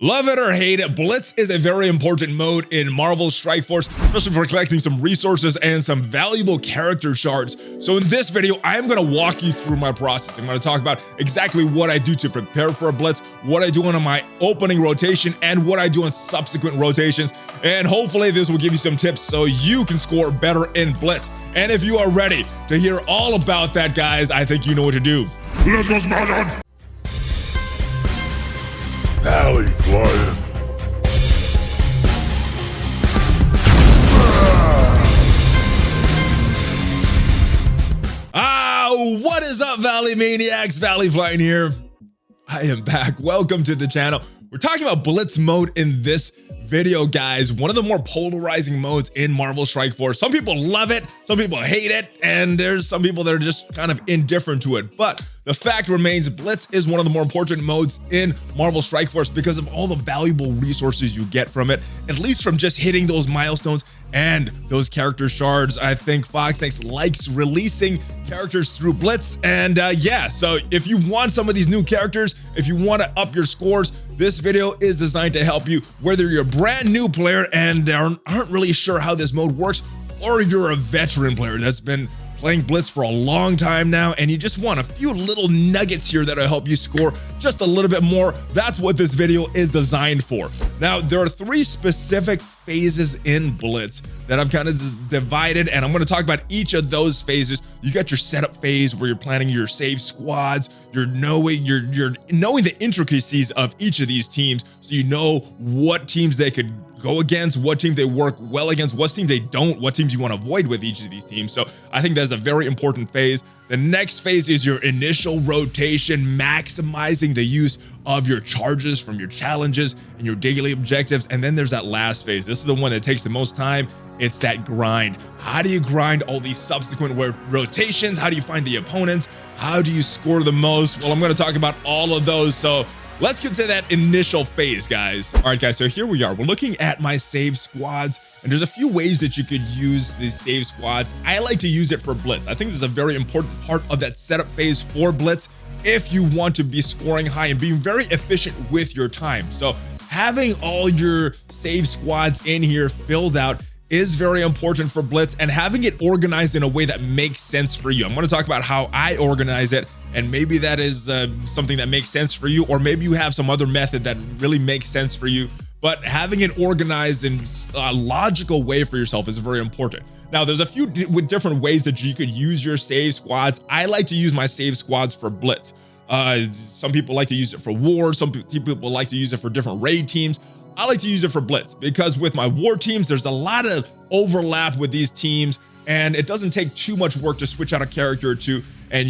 Love it or hate it, Blitz is a very important mode in Marvel Strike Force, especially for collecting some resources and some valuable character shards. So in this video, I'm going to walk you through my process. I'm going to talk about exactly what I do to prepare for a Blitz, what I do on my opening rotation, and what I do on subsequent rotations. And hopefully this will give you some tips so you can score better in Blitz. And if you are ready to hear all about that, guys, I think you know what to do. Let's go, Spartans! ValleyFlyin. What is up, Valley Maniacs? ValleyFlyin here. I am back. Welcome to the channel. We're talking about Blitz mode in this video, guys. One of the more polarizing modes in Marvel Strike Force. Some people love it, some people hate it, and there's some people that are just kind of indifferent to it. But the fact remains, Blitz is one of the more important modes in Marvel Strike Force because of all the valuable resources you get from it, at least from just hitting those milestones and those character shards. I think Fox likes releasing characters through Blitz, and yeah, so if you want some of these new characters, if you want to up your scores, this video is designed to help you, whether you're a brand new player and aren't really sure how this mode works, or you're a veteran player that's been playing Blitz for a long time now and you just want a few little nuggets here that'll help you score just a little bit more. That's what this video is designed for. Now, there are three specific phases in Blitz that I've kind of divided, and I'm going to talk about each of those phases. You got your setup phase where you're planning your save squads, you're knowing the intricacies of each of these teams, so you know what teams they could go against, what team they work well against, what teams they don't, what teams you want to avoid with each of these teams. So I think that's a very important phase. The next phase is your initial rotation, maximizing the use of your charges from your challenges and your daily objectives. And then there's that last phase. This is the one that takes the most time. It's that grind. How do you grind all these subsequent rotations? How do you find the opponents? How do you score the most? Well, I'm going to talk about all of those. So let's get to that initial phase, guys. All right, guys, so here we are. We're looking at my save squads, and there's a few ways that you could use these save squads. I like to use it for Blitz. I think this is a very important part of that setup phase for Blitz if you want to be scoring high and being very efficient with your time. So having all your save squads in here filled out is very important for Blitz, and having it organized in a way that makes sense for you. I'm going to talk about how I organize it, and maybe that is something that makes sense for you, or maybe you have some other method that really makes sense for you. But having it organized in a logical way for yourself is very important. Now, there's a few different ways that you could use your save squads. I like to use my save squads for Blitz. Some people like to use it for war. Some people like to use it for different raid teams. I like to use it for Blitz because with my war teams, there's a lot of overlap with these teams, and it doesn't take too much work to switch out a character or two and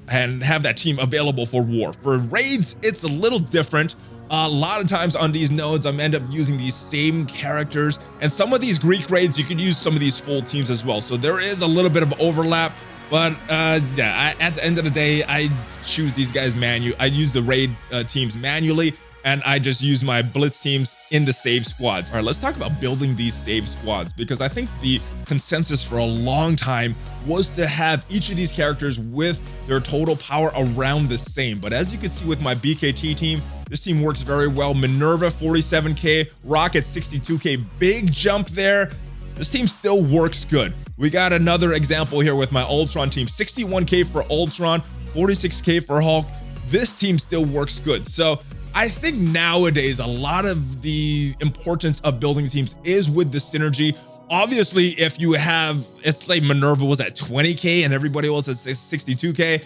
and have that team available for war. For raids, it's a little different. A lot of times on these nodes, I'm end up using these same characters, and some of these Greek raids, you could use some of these full teams as well. So there is a little bit of overlap, but yeah, at the end of the day, I choose these guys manually. I use the raid teams manually, and I just use my Blitz teams in the save squads. All right, let's talk about building these save squads, because I think the consensus for a long time was to have each of these characters with their total power around the same. But as you can see with my BKT team, this team works very well. Minerva 47K, Rocket 62K, big jump there. This team still works good. We got another example here with my Ultron team, 61K for Ultron, 46K for Hulk. This team still works good. So I think nowadays a lot of the importance of building teams is with the synergy. Obviously, if you have, it's like Minerva was at 20K and everybody else at 62K,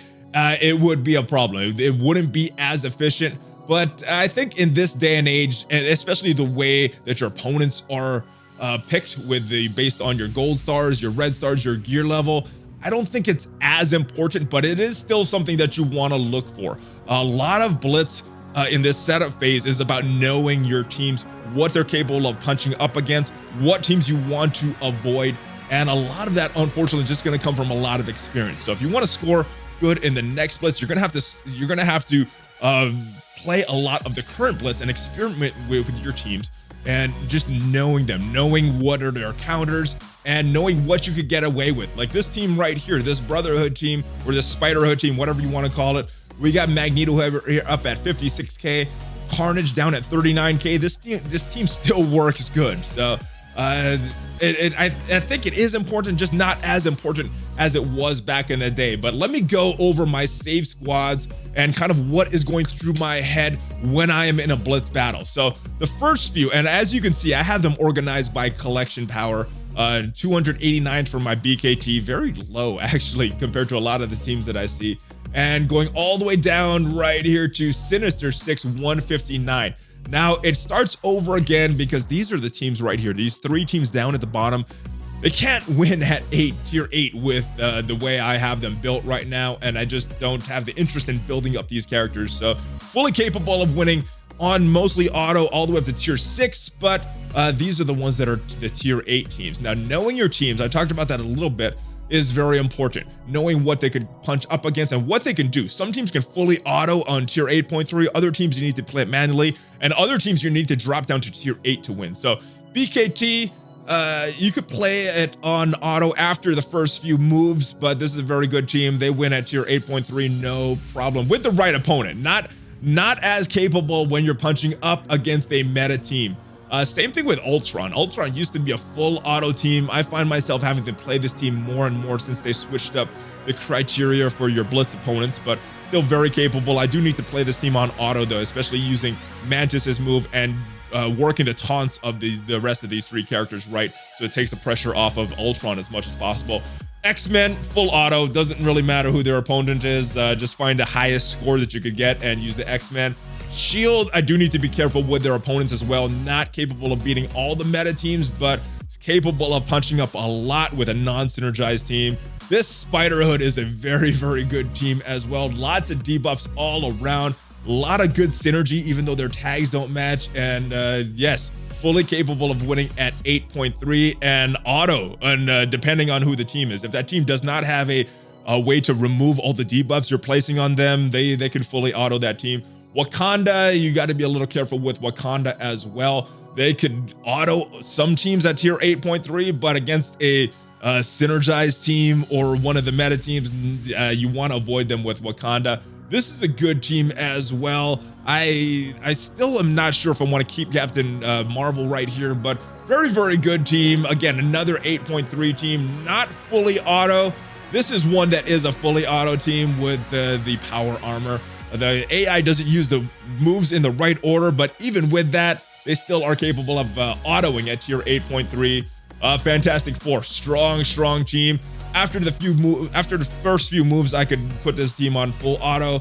it would be a problem. It wouldn't be as efficient. But I think in this day and age, and especially the way that your opponents are picked based on your gold stars, your red stars, your gear level, I don't think it's as important, but it is still something that you want to look for. A lot of Blitz in this setup phase is about knowing your teams, what they're capable of punching up against, what teams you want to avoid, and a lot of that, unfortunately, is just going to come from a lot of experience. So if you want to score good in the next Blitz, you're going to have to play a lot of the current Blitz and experiment with your teams, and just knowing them, knowing what are their counters, and knowing what you could get away with. Like this team right here, this Brotherhood team, or this Spiderhood team, whatever you want to call it. We got Magneto here up at 56K. Carnage down at 39k. This team still works good. So I think it is important, just not as important as it was back in the day. But let me go over my save squads and kind of what is going through my head when I am in a Blitz battle. So the first few, and as you can see, I have them organized by collection power. 289 for my BKT, very low actually compared to a lot of the teams that I see. And going all the way down right here to Sinister 6, 159. Now it starts over again because these are the teams right here. These 3 teams down at the bottom, they can't win at tier 8 with the way I have them built right now. And I just don't have the interest in building up these characters. So fully capable of winning on mostly auto all the way up to tier 6, but these are the ones that are the tier 8 teams. Now, knowing your teams, I talked about that a little bit, is very important. Knowing what they could punch up against and what they can do. Some teams can fully auto on tier 8.3, other teams you need to play it manually, and other teams you need to drop down to tier 8 to win. So BKT, you could play it on auto after the first few moves, but this is a very good team. They win at tier 8.3, no problem, with the right opponent. Not as capable when you're punching up against a meta team. Same thing with Ultron. Ultron used to be a full auto team. I find myself having to play this team more and more since they switched up the criteria for your Blitz opponents, but still very capable. I do need to play this team on auto though, especially using Mantis's move and working the taunts of the rest of these 3 characters, right? So it takes the pressure off of Ultron as much as possible. X-Men, full auto, doesn't really matter who their opponent is. Just find the highest score that you could get and use the X-Men. Shield, I do need to be careful with their opponents as well. Not capable of beating all the meta teams, but it's capable of punching up a lot with a non-synergized team. This Spider Hood is a very, very good team as well. Lots of debuffs all around. A lot of good synergy, even though their tags don't match. And yes, fully capable of winning at 8.3 and auto, and depending on who the team is. If that team does not have a way to remove all the debuffs you're placing on them, they can fully auto that team. Wakanda, you got to be a little careful with Wakanda as well. They could auto some teams at tier 8.3, but against a synergized team or one of the meta teams, you want to avoid them with Wakanda. This is a good team as well. I still am not sure if I want to keep Captain Marvel right here, but very, very good team. Again, another 8.3 team, not fully auto. This is one that is a fully auto team with the power armor. The AI doesn't use the moves in the right order, but even with that, they still are capable of autoing at tier 8.3. Fantastic Four, strong team. After the first few moves, I could put this team on full auto.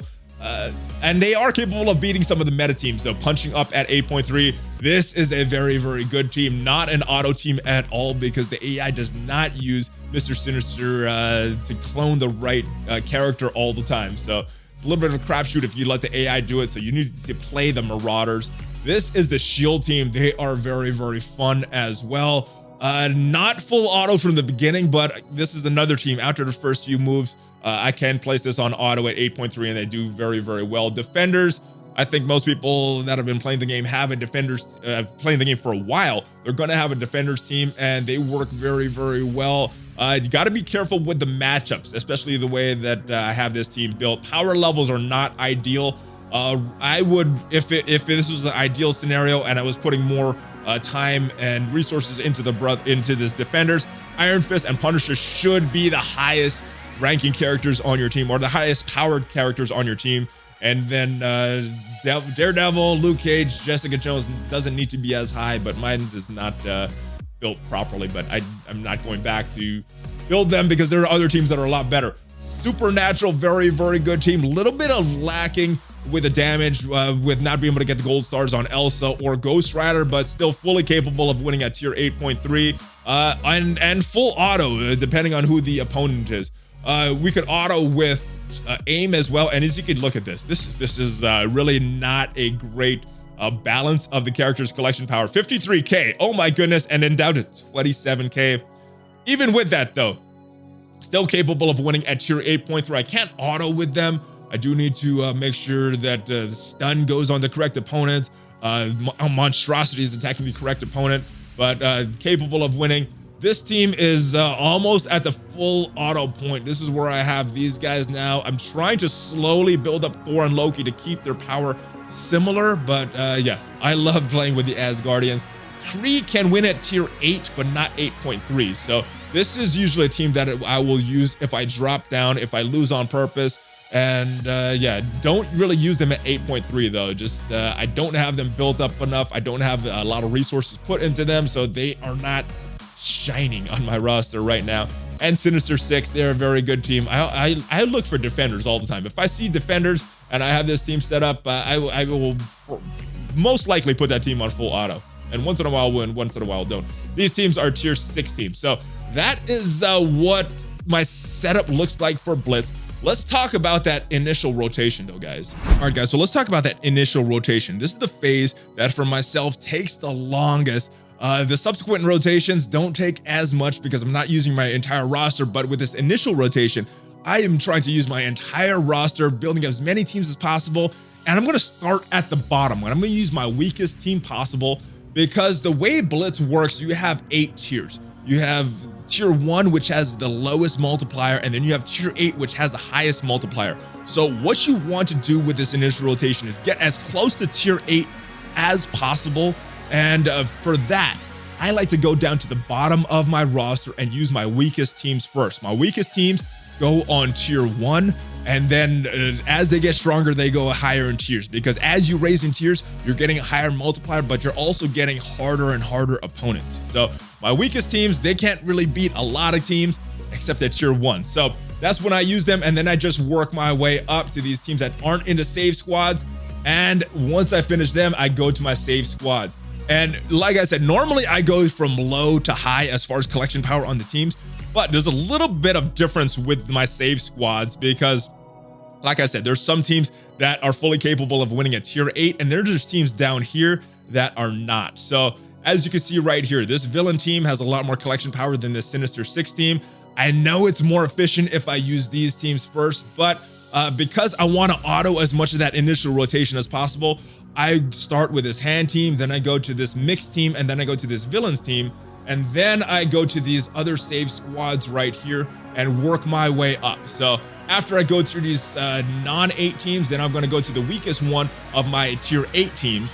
And they are capable of beating some of the meta teams, though, punching up at 8.3. This is a very, very good team, not an auto team at all, because the AI does not use Mr. Sinister to clone the right character all the time. So it's a little bit of a crapshoot if you let the AI do it, so you need to play the Marauders. This is the Shield team. They are very, very fun as well. Not full auto from the beginning, but this is another team. After the first few moves, I can place this on auto at 8.3, and they do very, very well. Defenders, I think most people that have been playing the game have a Defenders, playing the game for a while. They're going to have a Defenders team, and they work very, very well. You got to be careful with the matchups, especially the way that I have this team built. Power levels are not ideal. I would, if this was an ideal scenario and I was putting more time and resources into this Defenders, Iron Fist and Punisher should be the highest ranking characters on your team, or the highest powered characters on your team. And then Daredevil, Luke Cage, Jessica Jones doesn't need to be as high, but mine is not built properly. But I'm not going back to build them because there are other teams that are a lot better. Supernatural, very, very good team. Little bit of lacking with the damage, with not being able to get the gold stars on Elsa or Ghost Rider, but still fully capable of winning at tier 8.3 and full auto, depending on who the opponent is. We could auto with aim as well, and as you can look at this is really not a great balance of the character's collection power. 53k, oh my goodness, and then down to 27k. Even with that though, still capable of winning at tier 8.3. I can't auto with them. I do need to make sure that the stun goes on the correct opponent. Monstrosity is attacking the correct opponent, but capable of winning. This team is almost at the full auto point. This is where I have these guys now. I'm trying to slowly build up Thor and Loki to keep their power similar, but yes, I love playing with the Asgardians. Kree can win at tier 8, but not 8.3. So this is usually a team that I will use if I drop down, if I lose on purpose. And yeah, don't really use them at 8.3 though. Just I don't have them built up enough. I don't have a lot of resources put into them, so they are not shining on my roster right now. And Sinister Six, they're a very good team. I look for defenders all the time. If I see defenders and I have this team set up, I will most likely put that team on full auto. And once in a while win, once in a while don't. These teams are tier 6 teams. So that is what my setup looks like for Blitz. Let's talk about that initial rotation though, guys. All right, guys, so let's talk about that initial rotation. This is the phase that for myself takes the longest. The subsequent rotations don't take as much because I'm not using my entire roster, but with this initial rotation, I am trying to use my entire roster, building as many teams as possible. And I'm gonna start at the bottom. I'm gonna use my weakest team possible, because the way Blitz works, you have 8 tiers. You have tier 1, which has the lowest multiplier, and then you have tier 8, which has the highest multiplier. So what you want to do with this initial rotation is get as close to tier 8 as possible. And for that, I like to go down to the bottom of my roster and use my weakest teams first. My weakest teams go on tier 1, and then as they get stronger, they go higher in tiers, because as you raise in tiers, you're getting a higher multiplier, but you're also getting harder and harder opponents. So my weakest teams, they can't really beat a lot of teams except at tier 1. So that's when I use them, and then I just work my way up to these teams that aren't into save squads. And once I finish them, I go to my save squads. And like I said, normally I go from low to high as far as collection power on the teams, but there's a little bit of difference with my save squads, because like I said, there's some teams that are fully capable of winning at tier 8, and there's just teams down here that are not. So as you can see right here, this villain team has a lot more collection power than this Sinister Six team. I know it's more efficient if I use these teams first, but because I want to auto as much of that initial rotation as possible, I start with this hand team, then I go to this mixed team, and then I go to this villains team, and then I go to these other save squads right here and work my way up. So after I go through these non-8 teams, then I'm going to go to the weakest one of my tier 8 teams,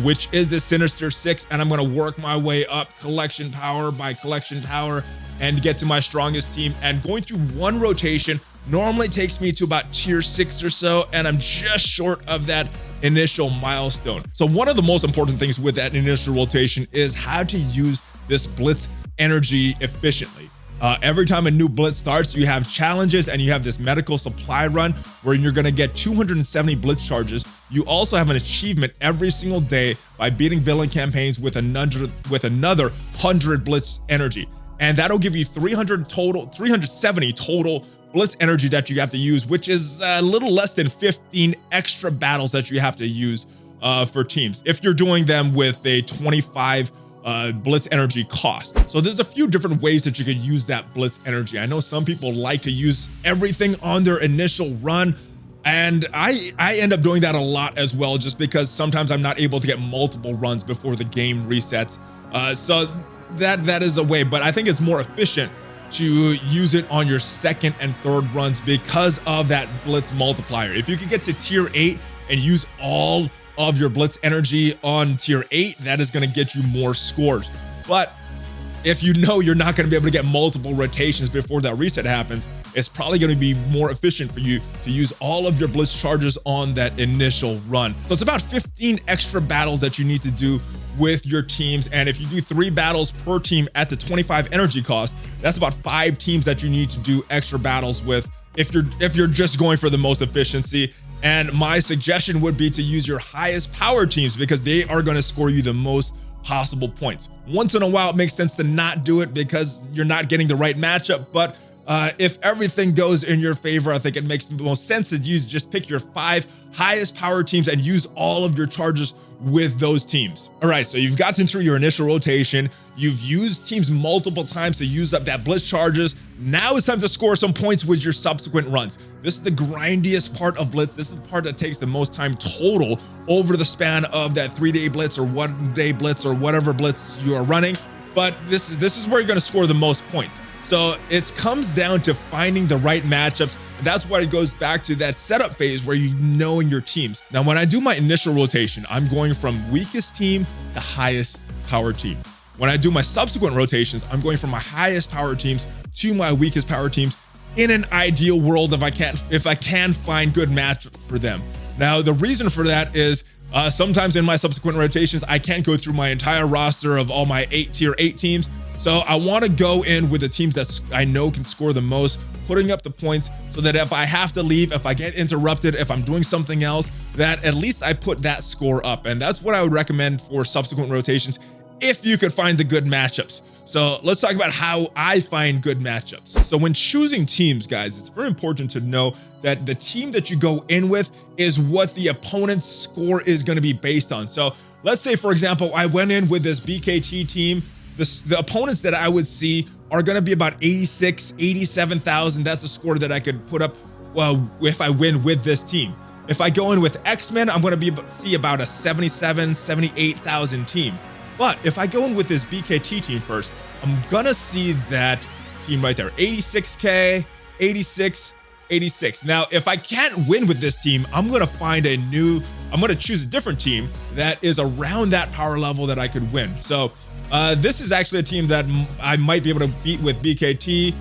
which is this Sinister Six, and I'm going to work my way up collection power by collection power and get to my strongest team. And going through one rotation normally takes me to about tier 6 or so, and I'm just short of that initial milestone. So one of the most important things with that initial rotation is how to use this Blitz energy efficiently. Every time a new Blitz starts, you have challenges, and you have this medical supply run where you're going to get 270 Blitz charges. You also have an achievement every single day by beating villain campaigns with another 100 Blitz energy, and that'll give you 370 total Blitz energy that you have to use, which is a little less than 15 extra battles that you have to use for teams if you're doing them with a 25 Blitz energy cost. So there's a few different ways that you could use that Blitz energy. I know some people like to use everything on their initial run, and I end up doing that a lot as well, just because sometimes I'm not able to get multiple runs before the game resets. So that is a way, but I think it's more efficient to use it on your second and third runs because of that Blitz multiplier. If you can get to tier 8 and use all of your Blitz energy on tier 8, that is going to get you more scores. But if you know you're not going to be able to get multiple rotations before that reset happens, it's probably going to be more efficient for you to use all of your Blitz charges on that initial run. So it's about 15 extra battles that you need to do with your teams, and if you do 3 battles per team at the 25 energy cost, that's about 5 teams that you need to do extra battles with if you're just going for the most efficiency. And my suggestion would be to use your highest power teams, because they are going to score you the most possible points. Once in a while, it makes sense to not do it because you're not getting the right matchup, but if everything goes in your favor, I think it makes the most sense that you just pick your 5 highest power teams and use all of your charges with those teams. All right, so you've gotten through your initial rotation, you've used teams multiple times to use up that Blitz charges. Now it's time to score some points with your subsequent runs. This is the grindiest part of Blitz. This is the part that takes the most time total over the span of that 3-day Blitz or 1-day Blitz or whatever Blitz you are running. But this is where you're going to score the most points. So it comes down to finding the right matchups That's why it goes back to that setup phase where you knowing your teams. Now, when I do my initial rotation, I'm going from weakest team to highest power team. When I do my subsequent rotations, I'm going from my highest power teams to my weakest power teams in an ideal world if I can find good match for them. Now, the reason for that is sometimes in my subsequent rotations, I can't go through my entire roster of all my tier 8 teams. So I want to go in with the teams that I know can score the most, putting up the points so that if I have to leave, if I get interrupted, if I'm doing something else, that at least I put that score up. And that's what I would recommend for subsequent rotations if you could find the good matchups. So let's talk about how I find good matchups. So when choosing teams, guys, it's very important to know that the team that you go in with is what the opponent's score is going to be based on. So let's say, for example, I went in with this BKT team. The opponents that I would see are going to be about 86, 87,000. That's a score that I could put up if I win with this team. If I go in with X-Men, I'm going to see about a 77, 78,000 team. But if I go in with this BKT team first, I'm going to see that team right there, 86K, 86, 86. Now, if I can't win with this team, I'm going to choose a different team that is around that power level that I could win. So this is actually a team that I might be able to beat with BKT.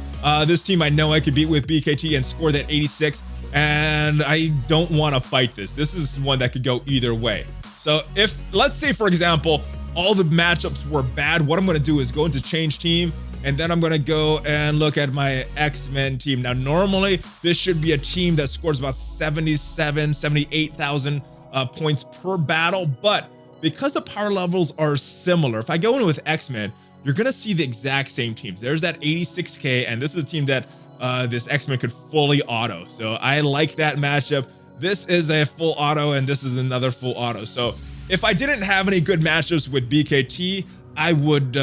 This team I know I could beat with BKT and score that 86, and I don't want to fight this. This is one that could go either way. So if, let's say, for example, all the matchups were bad, what I'm going to do is go into change team, and then I'm going to go and look at my X-Men team. Now, normally this should be a team that scores about 77, 78,000 points per battle, but because the power levels are similar, if I go in with X-Men, you're going to see the exact same teams. There's that 86K, and this is a team that this X-Men could fully auto. So I like that matchup. This is a full auto, and this is another full auto. So if I didn't have any good matchups with BKT, I would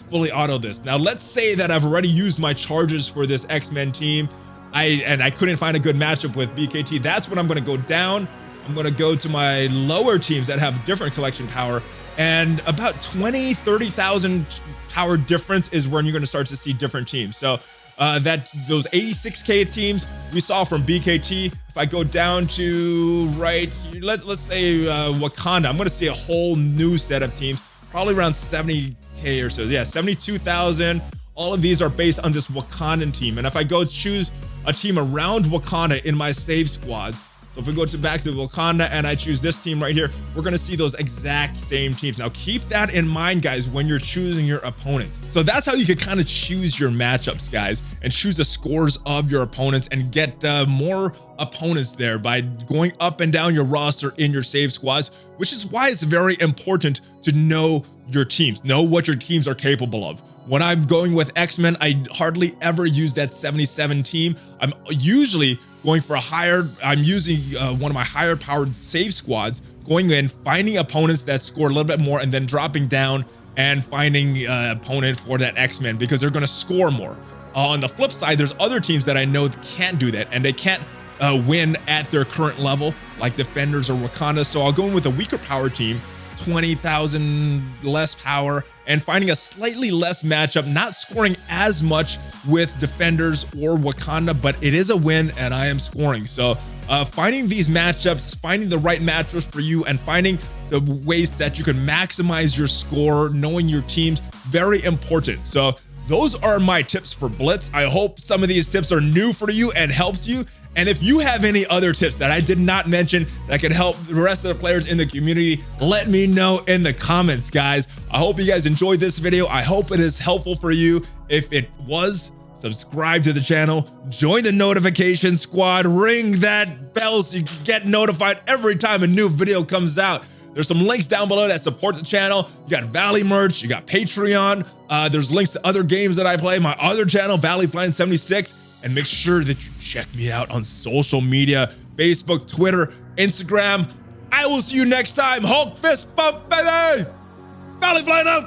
fully auto this. Now, let's say that I've already used my charges for this X-Men team, and I couldn't find a good matchup with BKT. That's when I'm going to go down. I'm going to go to my lower teams that have different collection power, and about 20, 30,000 power difference is when you're going to start to see different teams. So those 86K teams we saw from BKT, if I go down to right here, let's say Wakanda, I'm going to see a whole new set of teams, probably around 70K or so. Yeah, 72,000. All of these are based on this Wakandan team. And if I go choose a team around Wakanda in my save squads, so if we go back to Wakanda and I choose this team right here, we're going to see those exact same teams. Now, keep that in mind, guys, when you're choosing your opponents. So that's how you can kind of choose your matchups, guys, and choose the scores of your opponents and get more opponents there by going up and down your roster in your save squads, which is why it's very important to know your teams, know what your teams are capable of. When I'm going with X-Men, I hardly ever use that 77 team. I'm usually going for I'm using one of my higher powered save squads, going in, finding opponents that score a little bit more, and then dropping down and finding an opponent for that X-Men because they're going to score more. On the flip side, there's other teams that I know that can't do that, and they can't win at their current level, like Defenders or Wakanda. So I'll go in with a weaker power team, 20,000 less power, and finding a slightly less matchup, not scoring as much with Defenders or Wakanda, but it is a win and I am scoring. So finding these matchups, finding the right matchups for you, and finding the ways that you can maximize your score, knowing your teams, very important. So those are my tips for Blitz. I hope some of these tips are new for you and helps you. And if you have any other tips that I did not mention that could help the rest of the players in the community, let me know in the comments, guys. I hope you guys enjoyed this video. I hope it is helpful for you. If it was, subscribe to the channel, join the notification squad, ring that bell so you can get notified every time a new video comes out. There's some links down below that support the channel. You got Valley merch, you got Patreon. There's links to other games that I play, my other channel, ValleyFlyin 76. And make sure that you check me out on social media, Facebook, Twitter, Instagram. I will see you next time. Hulk fist bump, baby. ValleyFlyin out.